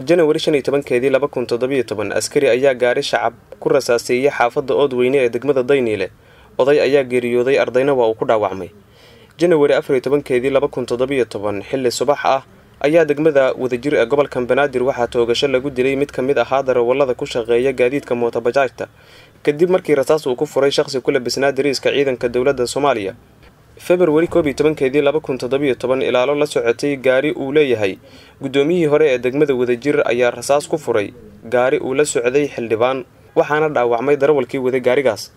January 15 2017 askari ayaa gaari shacab ku rasaaseeyay xaafadda Oodweyne ee degmada Daynile. Oday ayaa geeriyooday ardayna waa uu ku dhaawacmay. January 14 2017 xilli subax ah ayaa degmada wadajir ee gobolka Banaadir waxaa toogasho lagu dilay mid ka mid ah darawallada ku shaqeeya gaadiidka mootobajaajta kadib markii rasaas uu ku furay shakhsi ku labisnaa dariiska ciidanka dawladda Soomaaliya. February 12 2017 ilaalo la socotay gaari uu leeyahay gudoomiyihii hore ee degmada wadajir ayaa rasaas ku furay gaari uu la socday xildhibaan waxaana dhaawacmay darawalkii waday gaarigaas.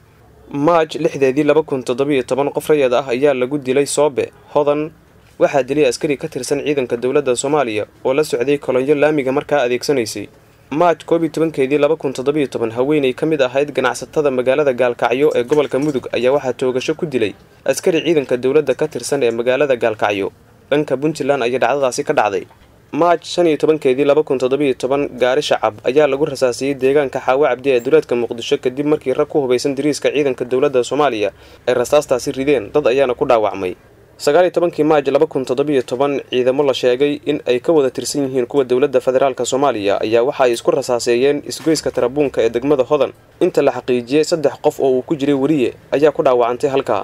March 6 2017 qof rayid ah ayaa lagu dilay Soobe Hodan waxaa dilay askari ka tirsan ciidanka dawladda Soomaaliya oo la socday kolonyo laamiga markaa adeegsanaysay. March 12 2017 haweeney ka mid ahayd ganacsatada magaalada Gaalkacyo ee gobolka Mudug ayaa waxaa toogasho ku dilay askari ciidanka dawladda ka tirsan ee magaalada Gaalkacyo. Dhanka Puntland ayaa dhacdadaasi ka dhacday. March 15 2017 gaari shacab ayaa lagu rasaasiyay deegaanka Xaawa Cabdi ee duleedka Muqdisho kadib markii rag ku hubeysan dariiska ciidanka dawladda Soomaaliya ay rasaastaasi rideen dad ayaana ku dhaawacmay. 19 March 2017 ciidamo la sheegay in ay ka wada tirsan yihiin kuwa dawladda federaalka Soomaaliya ayaa waxa ay isku rasaaseeyeen isgoyska Tarabuunka ee degmada Hodan. Inta la xaqiijiyay 3 qof oo uu ku jiray wariye ayaa ku dhaawacantay halka.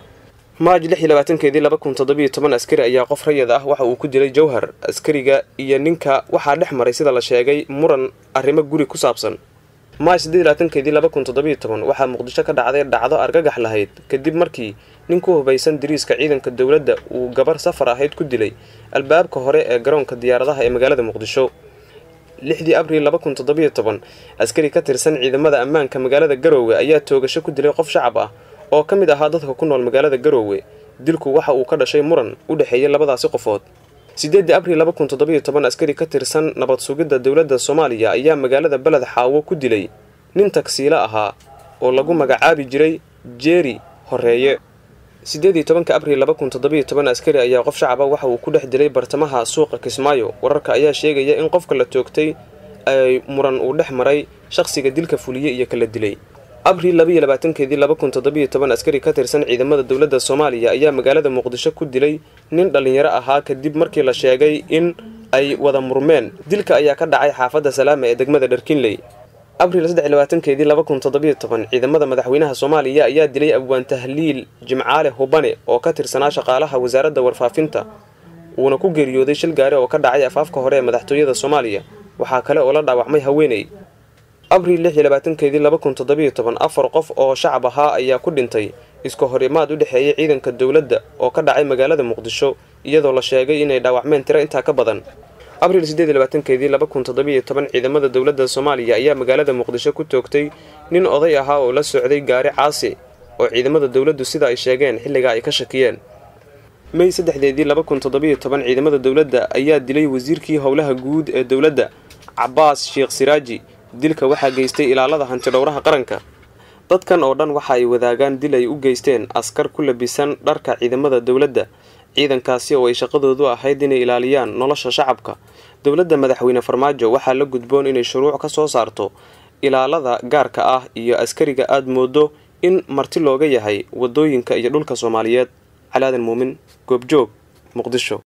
March 26 2017 askari ayaa qof rayid ah waxa uu ku dilay Jowhar. Askariga iyo ninka waxa dhex maray sida la sheegay muran arrimo guri ku saabsan. March 27 2017 waxa Muqdisho ka dhacday dhacdo argagax lahayd kadib markii nin ku hubeysan dariiska ciidanka dawladda uu gabar safar ahayd ku dilay albaabka hore ee garoonka diyaaradaha ee magaalada Muqdisho. 6 Abriil 2017 askari ka tirsan ciidamada ammaanka magaalada Garowe ayaa toogasho ku dilay qof shacab ah oo ka mid ahaa dadka ku nool magaalada Garowe. Dilku waxa uu ka dhashay muran u dhaxeeyay labadaasi qofood. 8 Abriil 2017 askari ka tirsan nabad sugidda dawladda Soomaaliya ayaa magaalada Balad Xaawo ku dilay nin taksiile ahaa oo lagu magacaabi jiray Jerry Horeeye. 18 Abriil 2017 askari ayaa qof shacab ah waxa uu ku dhex dilay bartamaha suuqa Kismaayo. Wararka ayaa sheegaya in qofka la toogtay ay muran uu dhex maray shakhsiga dilka fuliyay iyo kala dilay. Abriil 22 2017 askari ka tirsan ciidamada dawladda Soomaaliya ayaa magaalada Muqdisho ku dilay nin dhalinyaro ahaa kadib markii la sheegay in ay wada murmeen. Dilka ayaa ka dhacay xaafadda Salaama ee degmada Dharkinley. Abriil 23 2017 ciidamada madaxweynaha Soomaaliya ayaa dilay Abwaan Tahliil Jimcaale Hubane oo ka tirsanaa shaqaalaha wasaaradda warfaafinta uuna ku geeriyooday shil gaari oo ka dhacay afaafka hore ee madaxtooyada Soomaaliya. Waxaa kale oo la dhaawacmay haweeney. Abriil 26 2017 afar qof oo shacab ahaa ayaa ku dhintay isku horimaad u dhaxeeyay ciidanka dawladda oo ka dhacay magaalada Muqdisho iyadoo la sheegay inay dhaawacmeen tiro inta ka badan. Abriil 28 2017 ciidamada dawladda Soomaaliya ayaa magaalada Muqdisho ku toogtay nin oday ahaa oo la socday gaari caasi oo ciidamada dawladdu sida ay sheegeen xilliga ay ka shakiyeen. May 3 2017 ciidamada dawladda ayaa dilay wasiirkii howlaha guud ee dawladda Cabbaas Sheekh Siraaji. Dilka waxaa geystay ilaalada hanti dhowraha qaranka. Dadkan oo dhan waxa ay wadaagaan dil ay u geysteen askar ku labisan dharka ciidamada dawladda. Ciidankaasi oo ay shaqadoodu ahayd inay ilaaliyaan nolosha shacabka. Dawladda madaxweyne Farmaajo waxaa la gudboon inay shuruuc ka soo saarto ilaalada gaarka ah iyo askariga aad moodo in marti looga yahay wadooyinka iyo dhulka Soomaaliyeed. Calaadan Muumin, Goobjoog, Muqdisho.